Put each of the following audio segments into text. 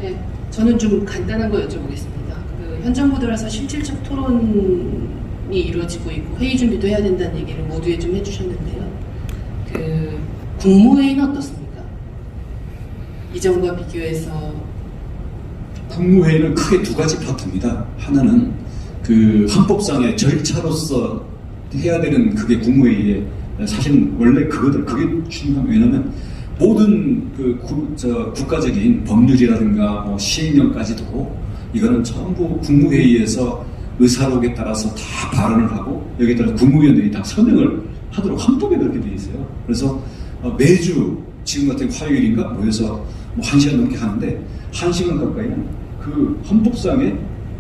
네, 저는 좀 간단한 거 여쭤보겠습니다. 그 현 정부 들어서 실질적 토론이 이루어지고 있고 회의 준비도 해야 된다는 얘기를 모두에 좀 해주셨는데요. 그 국무회의는 어떻습니까? 이전과 비교해서. 국무회의는 크게 두 가지 파트입니다. 하나는 그 헌법상의 절차로서 해야 되는 그게 국무회의에 사실은 원래 그게 중요한. 왜냐하면 모든 그 국가적인 법률이라든가 뭐 시행령까지도 이거는 전부 국무회의에서 의사록에 따라서 다 발언을 하고 여기에 따라 국무위원들이 다 서명을 하도록 헌법에 그렇게 되어 있어요. 그래서 매주 지금 같은 화요일인가 모여서 뭐 1시간 넘게 하는데 1시간 가까이는 그 헌법상의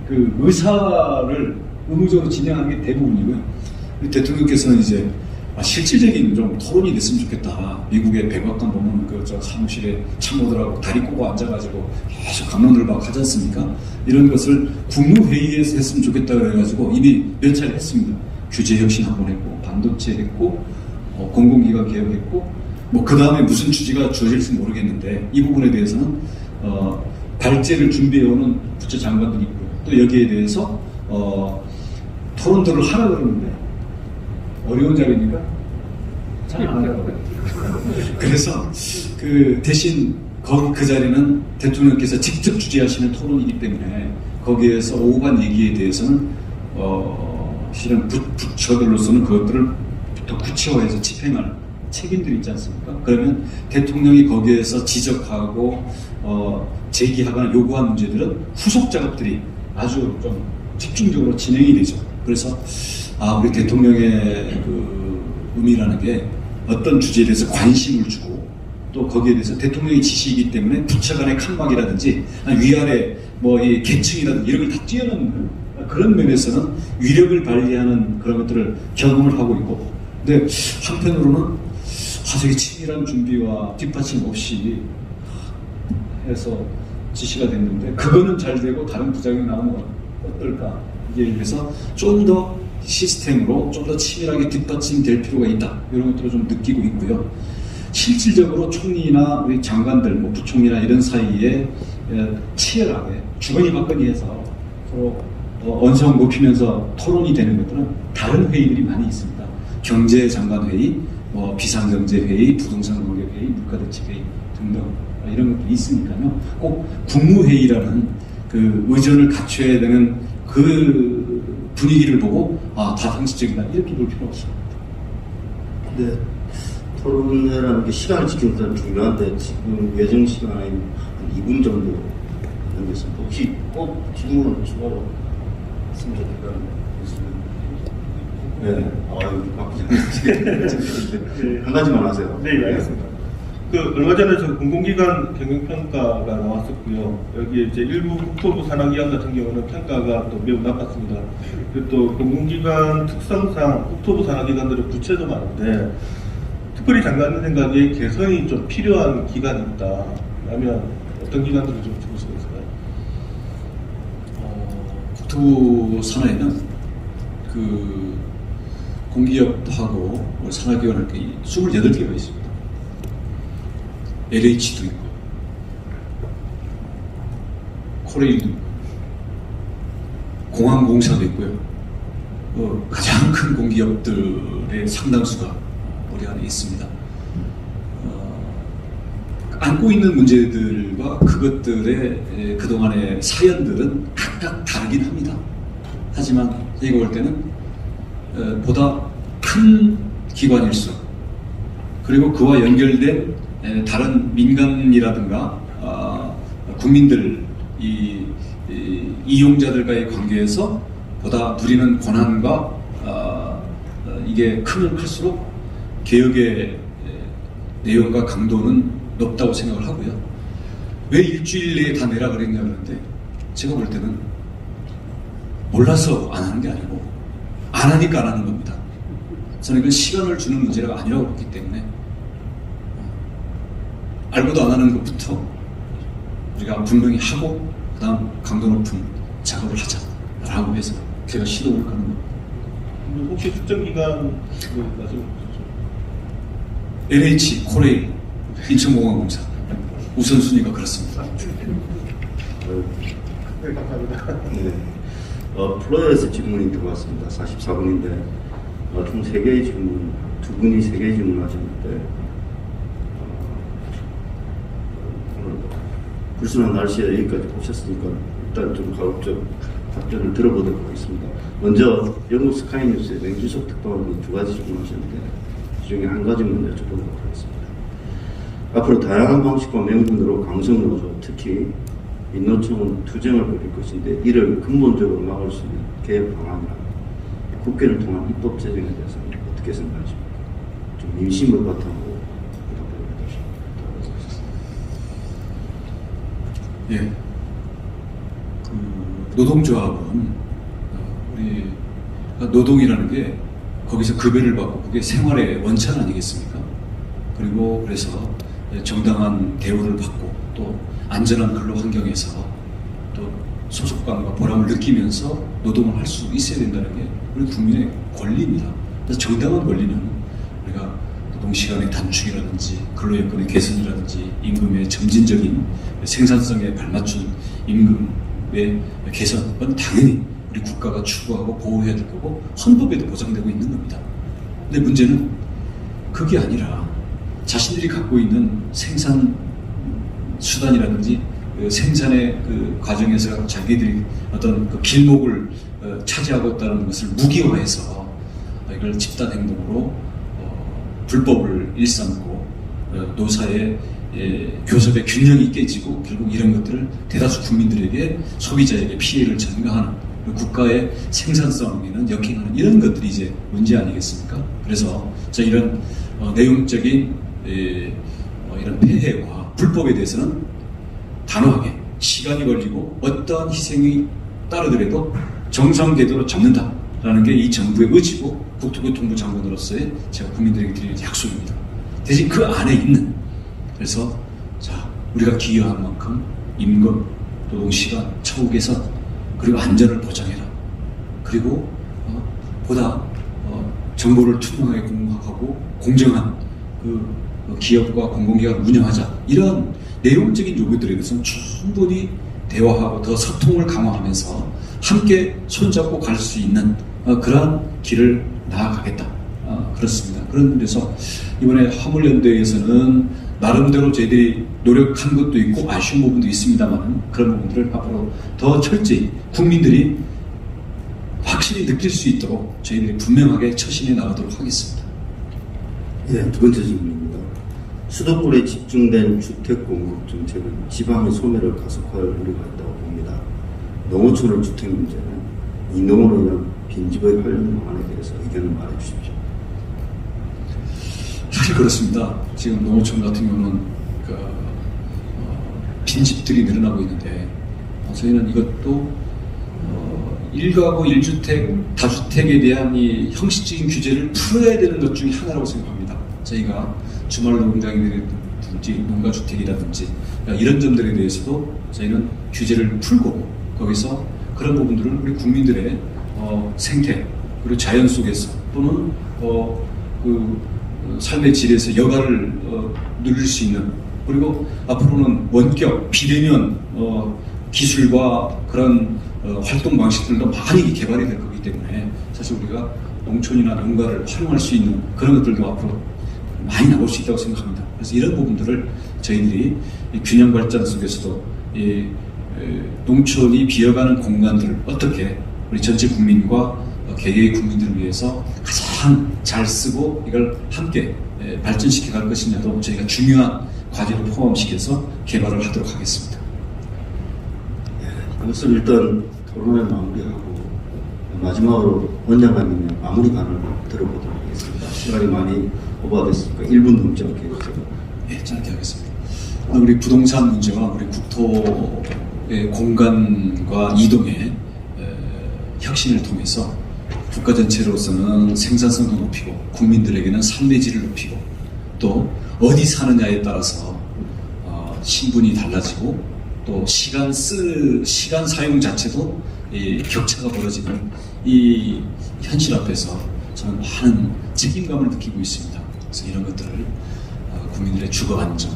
그 의사를 의무적으로 진행하는 게 대부분이고요. 대통령께서는 이제 실질적인 좀 토론이 됐으면 좋겠다. 미국의 백악관 보면 저 사무실에 참모들하고 다리 꼬고 앉아가지고 계속 강론을 막 하지 않습니까? 이런 것을 국무회의에서 했으면 좋겠다 그래가지고 이미 몇 차례 했습니다. 규제 혁신 한번 했고, 반도체 했고, 공공기관 개혁했고, 뭐 그 다음에 무슨 주제가 주어질지 모르겠는데 이 부분에 대해서는 발제를 준비해오는 부처 장관들이 있고요. 또 여기에 대해서 토론들을 하라 그러는데 어려운 자리니까 잘 안 하더라고요. 그래서 그 대신 그 자리는 대통령께서 직접 주재하시는 토론이기 때문에 거기에서 오간 얘기에 대해서는 실은 부처들로서는 그것들을 더 구체화해서 집행할 책임들이 있지 않습니까? 그러면 대통령이 거기에서 지적하고 제기하거나 요구한 문제들은 후속 작업들이 아주 좀 집중적으로 진행이 되죠. 그래서 우리 대통령의 그 의미라는 게 어떤 주제에 대해서 관심을 주고 또 거기에 대해서 대통령의 지시이기 때문에 부처 간의 칸막이라든지 위아래 뭐 이 계층이라든지 이런 걸 다 뛰어넘는 그런 면에서는 위력을 발휘하는 그런 것들을 경험을 하고 있고, 근데 한편으로는 화석의 치밀한 준비와 뒷받침 없이 해서 지시가 됐는데 그거는 잘 되고 다른 부작용이 나오면 어떨까? 이에 대해서 좀 더 시스템으로 좀 더 치밀하게 뒷받침될 필요가 있다. 이런 것들을 좀 느끼고 있고요. 실질적으로 총리나 우리 장관들, 뭐 부총리나 이런 사이에 치열하게 주거니 받거니 해서 서로 언성 높이면서 토론이 되는 것들은 다른 회의들이 많이 있습니다. 경제장관회의, 비상경제회의, 부동산공개회의, 물가대책회의 등등 이런 것들이 있으니까요. 꼭 국무회의라는 그 의전을 갖춰야 되는 그 분위기를 보고 다 상식적이다 이렇게 볼 필요가 없습니다. 네, 토론회라는 게 시간을 지키는 것은 중요한데 지금 예정 시간이 한 2분 정도 남겼습니다. 혹시 질문 추가로 했으면 좋겠다는 네, 한 가지만 하세요. 네, 알겠습니다. 얼마 전에 저 공공기관 경영평가가 나왔었고요. 여기 이제 일부 국토부 산하기관 같은 경우는 평가가 또 매우 나빴습니다. 그리고 또 공공기관 특성상 국토부 산하기관들은 부채도 많은데 특별히 장관님 생각에 개선이 좀 필요한 기관이 있다. 라면 어떤 기관들을 좀 짚을 수가 있을까요? 국토부 산하에는 그 공기업하고 산하기관을 28개가 있습니다. LH도 있고 코레일도 있고 공항공사도 있고요. 가장 큰 공기업들의 상당수가 우리 안에 있습니다. 안고 있는 문제들과 그것들의 그동안의 사연들은 각각 다르긴 합니다. 하지만 저희가 볼 때는 보다 큰 기관일수록 그리고 그와 연결된 다른 민간이라든가 국민들 이용자들과의 관계에서 보다 누리는 권한과 이게 크면 클수록 개혁의 내용과 강도는 높다고 생각을 하고요. 왜 일주일 내에 다 내라 그랬냐 그러는데 제가 볼 때는 몰라서 안 하는 게 아니고 안 하니까 안 하는 겁니다. 저는 이건 시간을 주는 문제가 아니라고 보기 때문에 알고도 안 하는 것부터 우리가 분명히 하고 그 다음 강도 높은 작업을 하자라고 해서 제가 시도를 하는 겁니다. 혹시 특정 기관 말씀해 주시죠? LH, 코레일, 인천공항공사 우선순위가 그렇습니다. 네, 감사합니다. 네. 플로어에서 질문이 들어왔습니다. 44분인데 총 3개의 질문, 2분이 3개의 질문을 하셨는데 오늘 불순한 날씨에 여기까지 오셨으니까 일단 좀 가급적 답변을 들어보도록 하겠습니다. 먼저 영국 스카이뉴스의 맹주석 특파원이 2가지 질문하셨는데 그 중에 한 가지만 여쭤보도록 하겠습니다. 앞으로 다양한 방식과 명분으로 강성노조, 특히 민노총은 투쟁을 벌일 것인데 이를 근본적으로 막을 수 있는 개혁 방안이나 국회를 통한 입법 제정에 대해서는 어떻게 생각하십니까? 좀 민심을 바탕으로 예. 노동조합은 우리 노동이라는 게 거기서 급여를 받고 그게 생활의 원천 아니겠습니까? 그리고 그래서 정당한 대우를 받고 또 안전한 근로 환경에서 또 소속감과 보람을 느끼면서 노동을 할 수 있어야 된다는 게 우리 국민의 권리입니다. 그래서 정당한 권리는 우리가 노동 시간의 단축이라든지 근로 여건의 개선이라든지 임금의 점진적인 생산성에 발맞춘 임금의 개선은 당연히 우리 국가가 추구하고 보호해야 될 거고 헌법에도 보장되고 있는 겁니다. 근데 문제는 그게 아니라 자신들이 갖고 있는 생산 수단이라든지 그 생산의 그 과정에서 자기들이 어떤 그 길목을 차지하고 있다는 것을 무기화해서 이걸 집단 행동으로 불법을 일삼고 노사의 교섭의 균형이 깨지고 결국 이런 것들을 대다수 국민들에게 소비자에게 피해를 전가하는 국가의 생산성에는 역행하는 이런 것들이 이제 문제 아니겠습니까? 그래서 이런 내용적인 이런 폐해와 불법에 대해서는 단호하게 시간이 걸리고 어떠한 희생이 따르더라도 정상궤도로 잡는다라는 게 이 정부의 의지고 국토교통부 장관으로서의 제가 국민들에게 드리는 약속입니다. 대신 그 안에 있는 그래서 자 우리가 기여한 만큼 임금, 노동시간, 처우 개선 그리고 안전을 보장해라. 그리고 보다 정보를 투명하게 공개하고 공정한 그 기업과 공공기관을 운영하자. 이런 내용적인 요구들에 대해서는 충분히 대화하고 더 소통을 강화하면서 함께 손잡고 갈 수 있는 그러한 길을 나아가겠다. 그렇습니다. 그런 데서 이번에 화물연대에서는 나름대로 저희들이 노력한 것도 있고 아쉬운 부분도 있습니다만 그런 부분들을 앞으로 더 철저히 국민들이 확실히 느낄 수 있도록 저희들이 분명하게 처신해 나가도록 하겠습니다. 네, 2번째 질문입니다. 수도권에 집중된 주택 공급 정책은 지방의 소멸을 가속화할 우려가 있다고 봅니다. 농어촌의 주택 문제는 이 농어로 인한 빈집의 활용 방안에 대해서 의견을 말해 주십시오. 사실 그렇습니다. 지금 농어촌 같은 경우는 빈집들이 늘어나고 있는데 저희는 이것도 1가구 1주택 다주택에 대한 이 형식적인 규제를 풀어야 되는 것 중에 하나라고 생각합니다. 저희가 주말 농장이라든지 농가주택이라든지 이런 점들에 대해서도 저희는 규제를 풀고 거기서 그런 부분들을 우리 국민들의 생태 그리고 자연 속에서 또는 그 삶의 질에서 여가를 누릴 수 있는 그리고 앞으로는 원격 비대면 기술과 그런 활동 방식들도 많이 개발이 될 거기 때문에 사실 우리가 농촌이나 농가를 활용할 수 있는 그런 것들도 앞으로 많이 나올 수 있다고 생각합니다. 그래서 이런 부분들을 저희들이 균형 발전 속에서도 농촌이 비어가는 공간들을 어떻게 우리 전체 국민과 개개의 국민들을 위해서 가장 잘 쓰고 이걸 함께 발전시켜 갈 것이냐도 저희가 중요한 과제를 포함시켜서 개발을 하도록 하겠습니다. 이것을 일단 토론을 마무리하고 마지막으로 원장님의 마무리 발언을 들어보도록 하겠습니다. 시간이 많이 오버됐으니까 1분 넘지 않게 해주세요. 예, 짧게 하겠습니다. 우리 부동산 문제와 우리 국토의 공간과 이동의 혁신을 통해서 국가 전체로서는 생산성도 높이고 국민들에게는 삶의 질을 높이고 또 어디 사느냐에 따라서 신분이 달라지고 또 시간 사용 자체도 격차가 벌어지는 이 현실 앞에서 저는 많은 책임감을 느끼고 있습니다. 그래서 이런 것들을 국민들의 주거 안정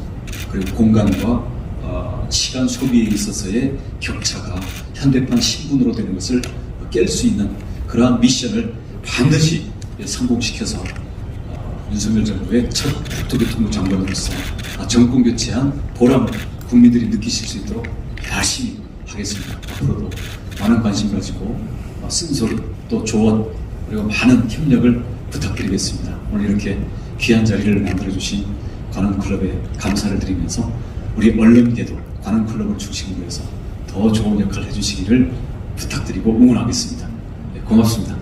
그리고 공간과 시간 소비에 있어서의 격차가 현대판 신분으로 되는 것을 깰 수 있는 그러한 미션을 반드시 성공시켜서 윤석열 정부의 첫 국토교통부 장관으로서 정권 교체한 보람을 국민들이 느끼실 수 있도록 열심히 하겠습니다. 앞으로도 많은 관심 가지고 쓴소리 또 조언 그리고 많은 협력을 부탁드리겠습니다. 오늘 이렇게 귀한 자리를 만들어주신 관훈클럽에 감사를 드리면서 우리 언론계도 관훈클럽을 중심으로 해서 더 좋은 역할을 해주시기를 부탁드리고 응원하겠습니다. 네, 고맙습니다.